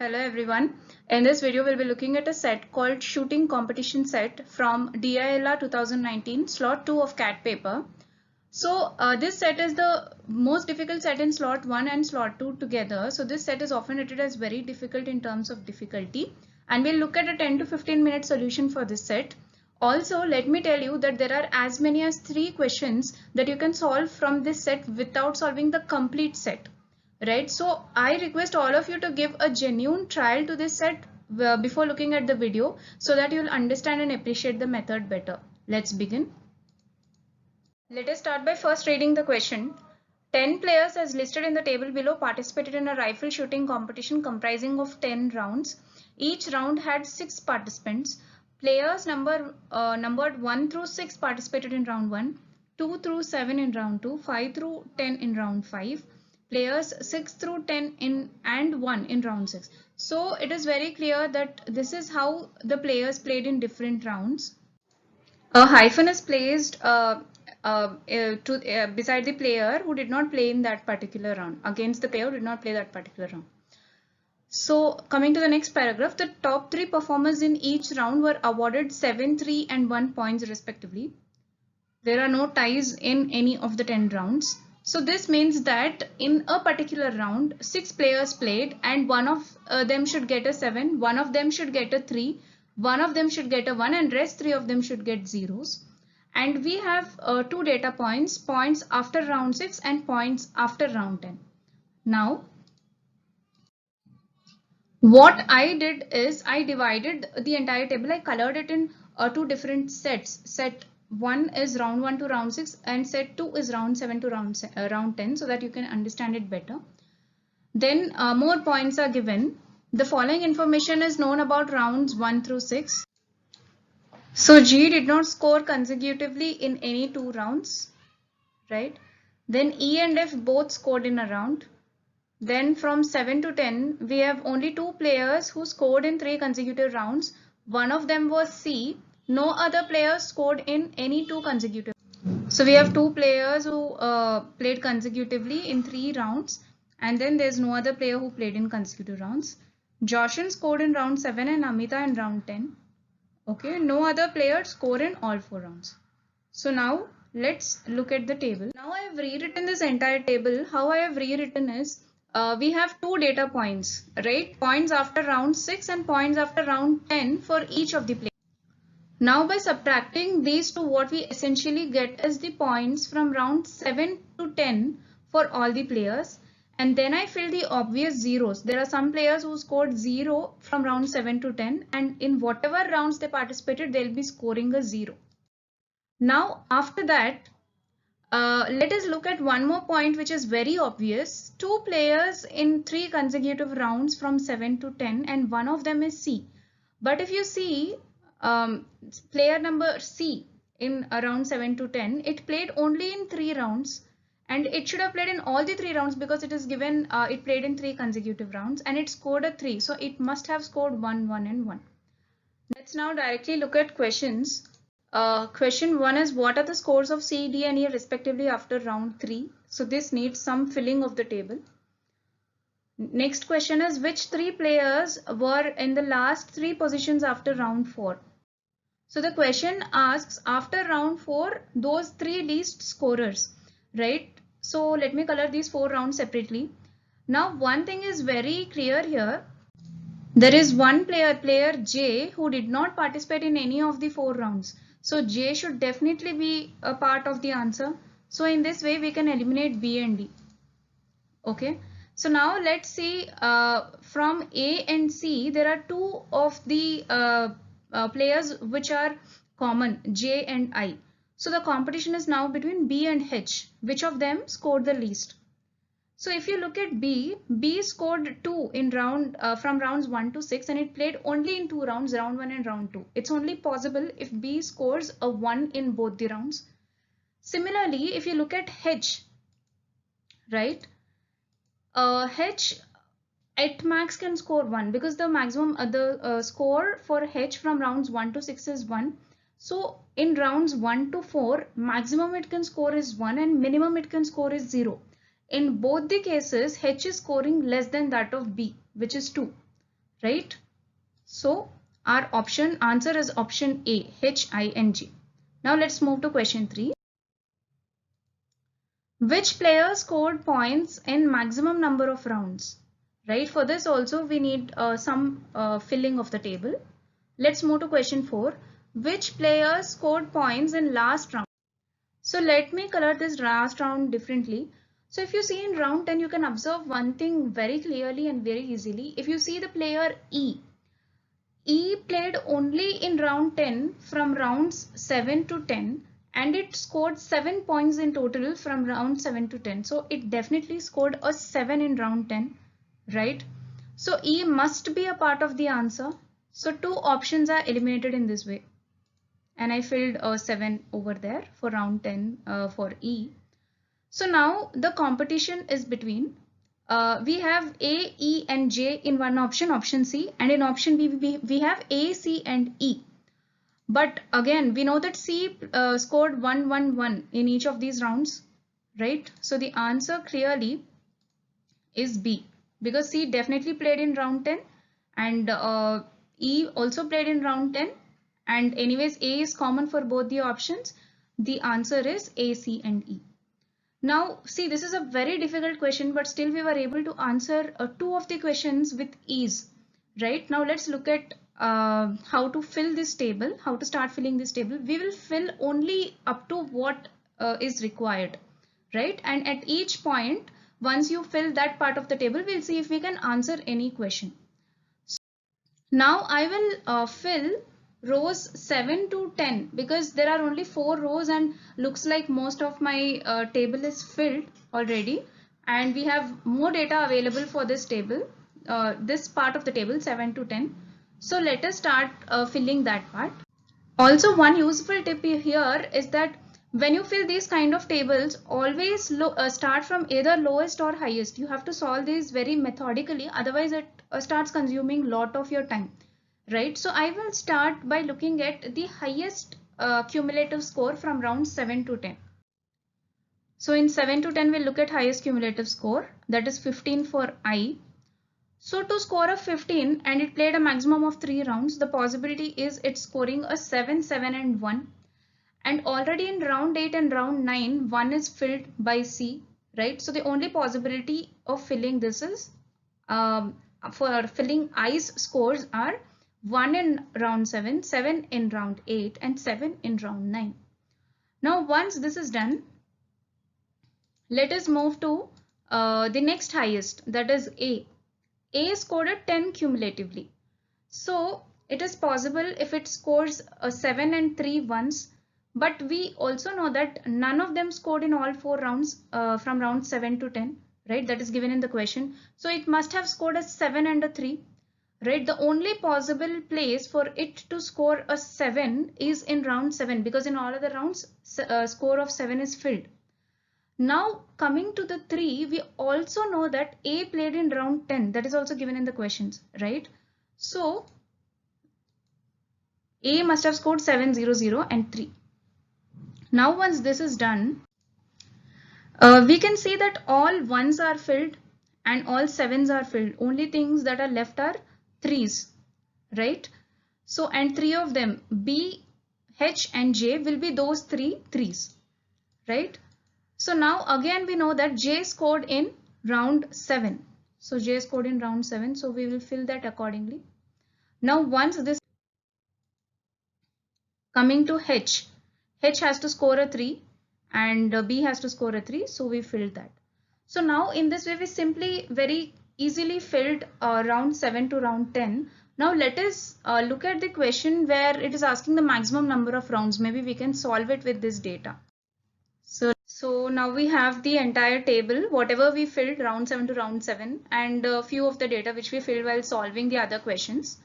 Hello everyone. In this video we'll be looking at a set called Shooting Competition Set from DILR 2019 slot 2 of CAT paper. So this set is the most difficult set in slot 1 and slot 2 together. So this set is often rated as very difficult in terms of difficulty, and we'll look at a 10 to 15 minute solution for this set. Also, let me tell you that there are as many as 3 questions that you can solve from this set without solving the complete set. Right, so I request all of you to give a genuine trial to this set before looking at the video so that you'll understand and appreciate the method better. Let's begin. Let us start by first reading the question. 10 players as listed in the table below participated in a rifle shooting competition comprising of 10 rounds. Each round had 6 participants. Players numbered 1 through 6 participated in round 1, 2 through 7 in round 2, 5 through 10 in round 5. Players 6 through 10 in and 1 in round 6. So it is very clear that this is how the players played in different rounds. A hyphen is placed beside the player who did not play in that particular round, against the player who did not play that particular round. So coming to the next paragraph, the top 3 performers in each round were awarded 7, 3 and 1 points respectively. There are no ties in any of the 10 rounds. So this means that in a particular round, 6 players played and one of them should get a 7, one of them should get a 3, one of them should get a 1 and rest 3 of them should get zeros. And we have 2 data points, points after round 6 and points after round 10. Now, what I did is I divided the entire table. I colored it in 2 different sets. Set 1 is round 1 to round 6 and set 2 is round 7 to round 10, so that you can understand it better. Then more points are given. The following information is known about rounds 1 through 6. So G did not score consecutively in any 2 rounds, right? Then E and F both scored in a round. Then from 7 to 10, we have only 2 players who scored in 3 consecutive rounds. One of them was C. No other players scored in any 2 consecutive. So we have 2 players who played consecutively in 3 rounds, and then there's no other player who played in consecutive rounds. Joshin scored in round 7 and Amita in round 10. Okay, no other player scored in all 4 rounds. So now let's look at the table. Now I have rewritten this entire table. How I have rewritten is we have 2 data points, right? Points after round 6 and points after round 10 for each of the players. Now by subtracting these two, what we essentially get is the points from round 7 to 10 for all the players. And then I fill the obvious zeros. There are some players who scored 0 from round 7 to 10, and in whatever rounds they participated, they'll be scoring a 0. Now after that, let us look at one more point which is very obvious. 2 players in 3 consecutive rounds from 7 to 10 and one of them is C. But if you see player number C in around 7 to 10, it played only in 3 rounds, and it should have played in all the 3 rounds because it is given it played in 3 consecutive rounds and it scored a 3. So it must have scored 1, 1 and 1. Let's now directly look at questions. Question 1 is what are the scores of C, D and E respectively after round 3? So this needs some filling of the table. Next question is which 3 players were in the last 3 positions after round 4? So the question asks after round 4 those 3 least scorers, right? So let me color these 4 rounds separately. Now one thing is very clear here. There is one player J, who did not participate in any of the 4 rounds. So J should definitely be a part of the answer. So in this way we can eliminate B and D. Okay. So now let's see from A and C, there are 2 of the players which are common, J and I. So the competition is now between B and H. Which of them scored the least? So if you look at B, B scored 2 in from rounds 1 to 6 and it played only in 2 rounds, round 1 and round 2. It's only possible if B scores a 1 in both the rounds. Similarly, if you look at H, right? H at max can score 1 because the maximum score for H from rounds 1 to 6 is 1. So in rounds 1 to 4, maximum it can score is 1 and minimum it can score is 0. In both the cases, H is scoring less than that of B, which is 2. right? So our answer is option A, HING. Now let's move to question 3. Which player scored points in maximum number of rounds? Right, for this also we need some filling of the table. Let's move to question 4. Which player scored points in last round? So let me color this last round differently. So if you see in round 10, you can observe one thing very clearly and very easily. If you see the player E played only in round 10 from rounds 7 to 10, and it scored 7 points in total from round 7 to 10. So it definitely scored a 7 in round 10, right? So E must be a part of the answer. So two options are eliminated in this way. And I filled a 7 over there for round 10 for E. So now the competition is between we have A, E and J in one option, option C, and in option B we have A, C and E. But again, we know that C scored 1, 1, 1 in each of these rounds, right? So the answer clearly is B, because C definitely played in round 10 and E also played in round 10, and anyways A is common for both the options. The answer is A, C and E. Now see, this is a very difficult question, but still we were able to answer two of the questions with ease, right? Now let's look at how to fill this table, how to start filling this table. We will fill only up to what is required, right? And at each point, once you fill that part of the table, we'll see if we can answer any question. Now I will fill rows 7 to 10 because there are only 4 rows and looks like most of my table is filled already, and we have more data available for this table, this part of the table 7 to 10. So let us start filling that part. Also, one useful tip here is that when you fill these kind of tables, always start from either lowest or highest. You have to solve these very methodically, otherwise it starts consuming lot of your time, right? So I will start by looking at the highest cumulative score from round 7 to 10. So in 7 to 10, we'll look at highest cumulative score, that is 15 for I. So to score a 15 and it played a maximum of 3 rounds, the possibility is it's scoring a 7, 7 and 1. And already in round 8 and round 9, 1 is filled by C, right? So the only possibility of filling this is, for filling I's scores are 1 in round 7, 7 in round 8 and 7 in round 9. Now once this is done, let us move to the next highest, that is A. A scored a 10 cumulatively. So it is possible if it scores a 7 and 3 once, but we also know that none of them scored in all 4 rounds from round 7 to 10, right? That is given in the question. So it must have scored a 7 and a 3, right? The only possible place for it to score a 7 is in round 7, because in all other rounds score of 7 is filled. Now coming to the 3, we also know that A played in round 10, that is also given in the questions, right? So A must have scored 7, 0, 0 and 3. Now once this is done, we can see that all 1s are filled and all 7s are filled. Only things that are left are 3s, right? So and 3 of them, B, H and J, will be those 3 3s, right? So now again we know that J scored in round 7. So J scored in round 7. So we will fill that accordingly. Now once this, coming to H, H has to score a 3 and B has to score a 3. So we filled that. So now in this way we simply very easily filled round 7 to round 10. Now let us look at the question where it is asking the maximum number of rounds. Maybe we can solve it with this data. So now we have the entire table, whatever we filled round 7 to round 7, and a few of the data which we filled while solving the other questions.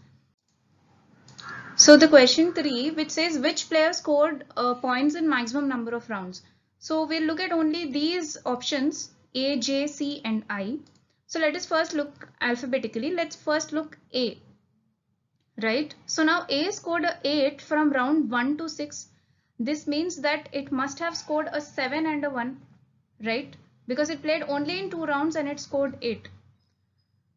So the question 3, which says which player scored points in maximum number of rounds. So we'll look at only these options A, J, C and I. So let us first look alphabetically. Let's first look A, right? So now A scored a 8 from round 1 to 6. This means that it must have scored a 7 and a 1, right? Because it played only in 2 rounds and it scored 8.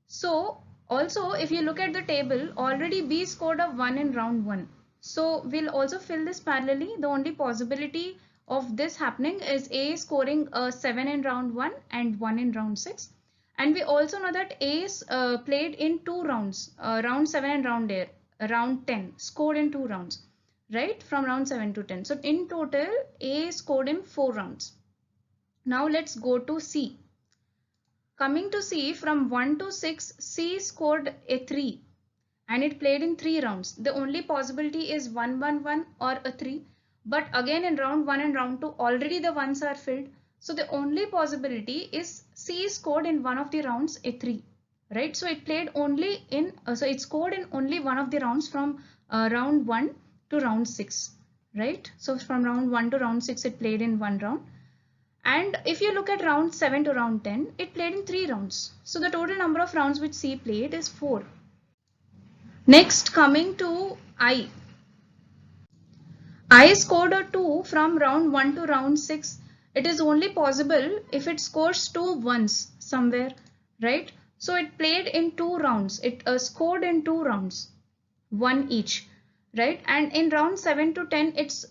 So Also, if you look at the table, already B scored a 1 in round 1. So we'll also fill this parallelly. The only possibility of this happening is A scoring a 7 in round 1 and 1 in round 6. And we also know that A is played in 2 rounds, round 7 and round 10, scored in 2 rounds, right? From round 7 to 10. So in total, A scored in 4 rounds. Now let's go to C. Coming to C, from 1 to 6, C scored a 3 and it played in 3 rounds. The only possibility is 1 1 1 or a 3. But again in round 1 and round 2 already the ones are filled. So the only possibility is C scored in one of the rounds a 3. Right? So it played only in, so it scored in only one of the rounds from round 1 to round 6. Right? So from round 1 to round 6 it played in one round. And if you look at round 7 to round 10, it played in 3 rounds. So the total number of rounds which C played is 4. Next, coming to I. I scored a 2 from round 1 to round 6. It is only possible if it scores 2 once somewhere, right? So it played in 2 rounds. It scored in 2 rounds, 1 each, right? And in round 7 to 10, it's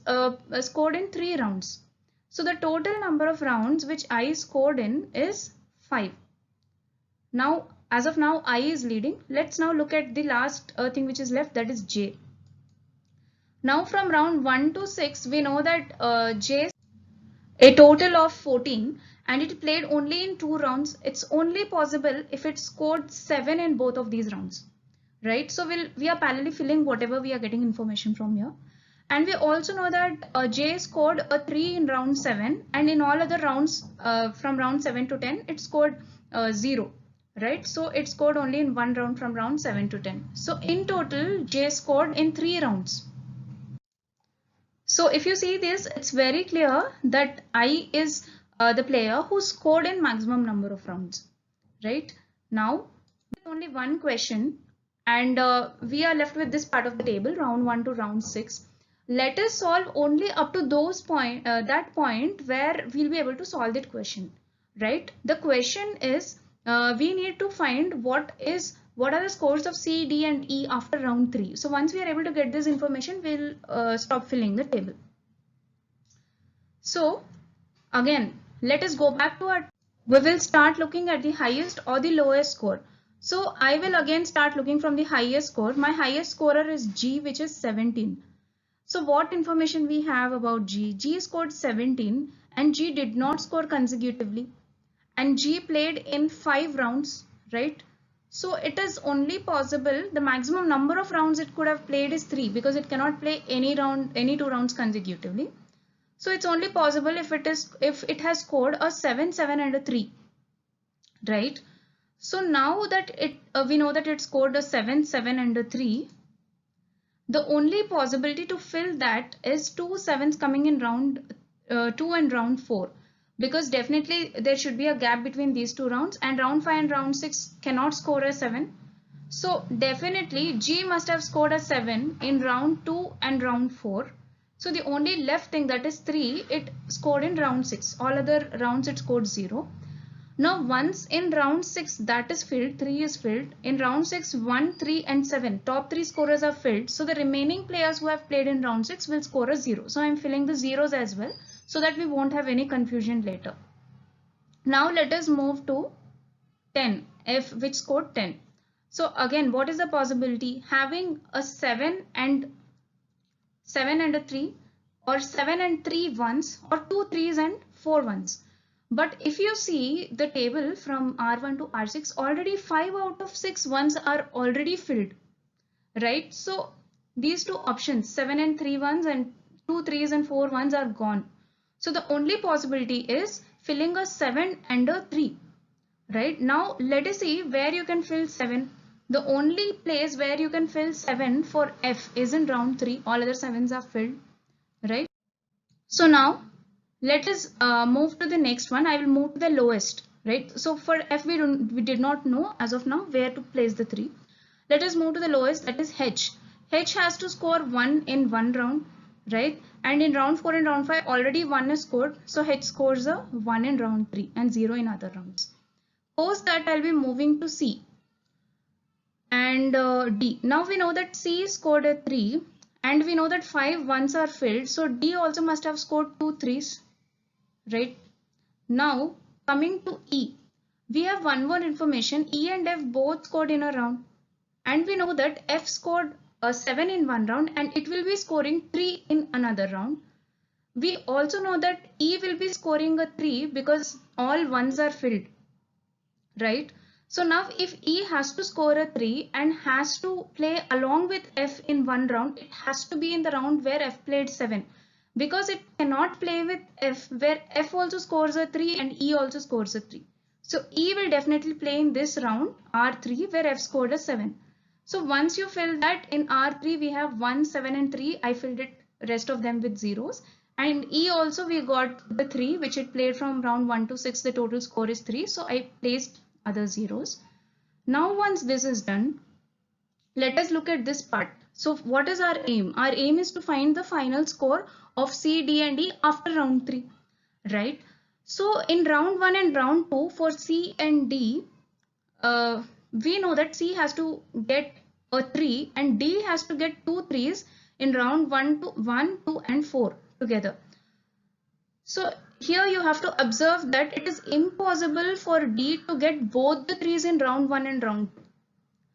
scored in 3 rounds. So the total number of rounds which I scored in is 5. Now, as of now, I is leading. Let's now look at the last thing which is left, that is J. Now from round 1 to 6, we know that J a total of 14 and it played only in 2 rounds. It's only possible if it scored 7 in both of these rounds, right? So we are parallelly filling whatever we are getting information from here. And we also know that J scored a 3 in round 7 and in all other rounds from round 7 to 10 it scored 0, right? So it scored only in one round from round 7 to 10. So in total J scored in 3 rounds. So if you see this, it's very clear that I is the player who scored in maximum number of rounds, right? Now only one question and we are left with this part of the table, round 1 to round 6. Let us solve only up to those that point where we'll be able to solve that question, right? The question is we need to find what are the scores of C, D and E after round 3. So once we are able to get this information, we'll stop filling the table. So again, let us go back to we will start looking at the highest or the lowest score. So I will again start looking from the highest score. My highest scorer is G, which is 17. So what information we have about G? G scored 17 and G did not score consecutively. And G played in 5 rounds, right? So it is only possible, the maximum number of rounds it could have played is 3 because it cannot play any 2 rounds consecutively. So it's only possible if it has scored a 7, 7 and a 3, right? So now that we know that it scored a 7, 7 and a 3, the only possibility to fill that is 2 7s coming in round 2 and round 4, because definitely there should be a gap between these 2 rounds and round 5 and round 6 cannot score a 7. So definitely G must have scored a 7 in round 2 and round 4. So the only left thing, that is 3, it scored in round 6. All other rounds it scored 0. Now once in round 6 that is filled, 3 is filled. In round 6, 1, 3 and 7, top 3 scorers are filled. So the remaining players who have played in round 6 will score a 0. So I am filling the zeros as well so that we won't have any confusion later. Now let us move to 10, F, which scored 10. So again, what is the possibility? Having a 7 and a 3, or 7 and 3 ones, or 2 3s and 4 ones. But if you see the table from R1 to R6, already 5 out of 6 ones are already filled, right? So these two options, 7 and 3 ones and 2 3s and 4 ones are gone. So the only possibility is filling a 7 and a 3, right? Now let us see where you can fill 7. The only place where you can fill 7 for F is in round 3. All other 7s are filled, right? So now let us move to the next one. I will move to the lowest, right? So for F we did not know as of now where to place the 3. Let us move to the lowest, that is H. H has to score 1 in one round, right? And in round 4 and round 5 already 1 is scored. So H scores a 1 in round 3 and 0 in other rounds. Post that I'll be moving to C. and D. Now we know that C scored a 3 and we know that 5 ones are filled. So D also must have scored 2 3s, right? Now coming to E, we have one more information. E and F both scored in a round, and we know that F scored a 7 in one round and it will be scoring 3 in another round. We also know that E will be scoring a 3 because all ones are filled, right? So now if E has to score a 3 and has to play along with F in one round, it has to be in the round where F played 7, because it cannot play with F where F also scores a 3 and E also scores a 3. So E will definitely play in this round R3 where F scored a 7. So once you fill that, in R3 we have 1, 7 and 3. I filled it rest of them with zeros. And E also we got the 3 which it played from round 1 to 6. The total score is 3. So I placed other zeros. Now once this is done, let us look at this part. So what is our aim? Our aim is to find the final score of C, D and E after round 3, right? So in round 1 and round 2 for C and D, we know that C has to get a 3 and D has to get 2 3s in round 1, 2 and 4 together. So here you have to observe that it is impossible for D to get both the 3s in round 1 and round 2.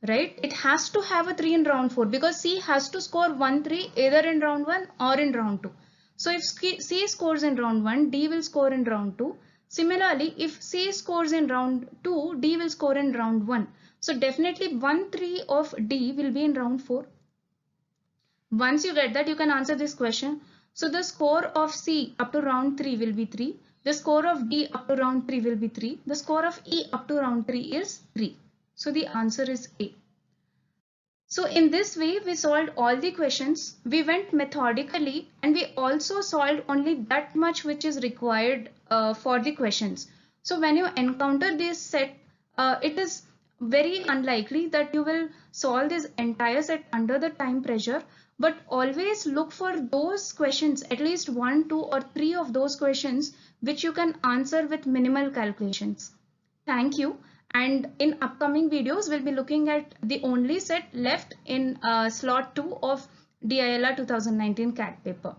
Right? It has to have a 3 in round 4 because C has to score 1 3 either in round 1 or in round 2. So if C scores in round 1, D will score in round 2. Similarly, if C scores in round 2, D will score in round 1. So definitely 1 3 of D will be in round 4. Once you get that, you can answer this question. So the score of C up to round 3 will be 3. The score of D up to round 3 will be 3. The score of E up to round 3 is 3. So the answer is A. So in this way, we solved all the questions. We went methodically and we also solved only that much which is required for the questions. So when you encounter this set, it is very unlikely that you will solve this entire set under the time pressure, but always look for those questions, at least 1, 2 or 3 of those questions which you can answer with minimal calculations. Thank you. And in upcoming videos, we'll be looking at the only set left in slot 2 of DILR 2019 CAT paper.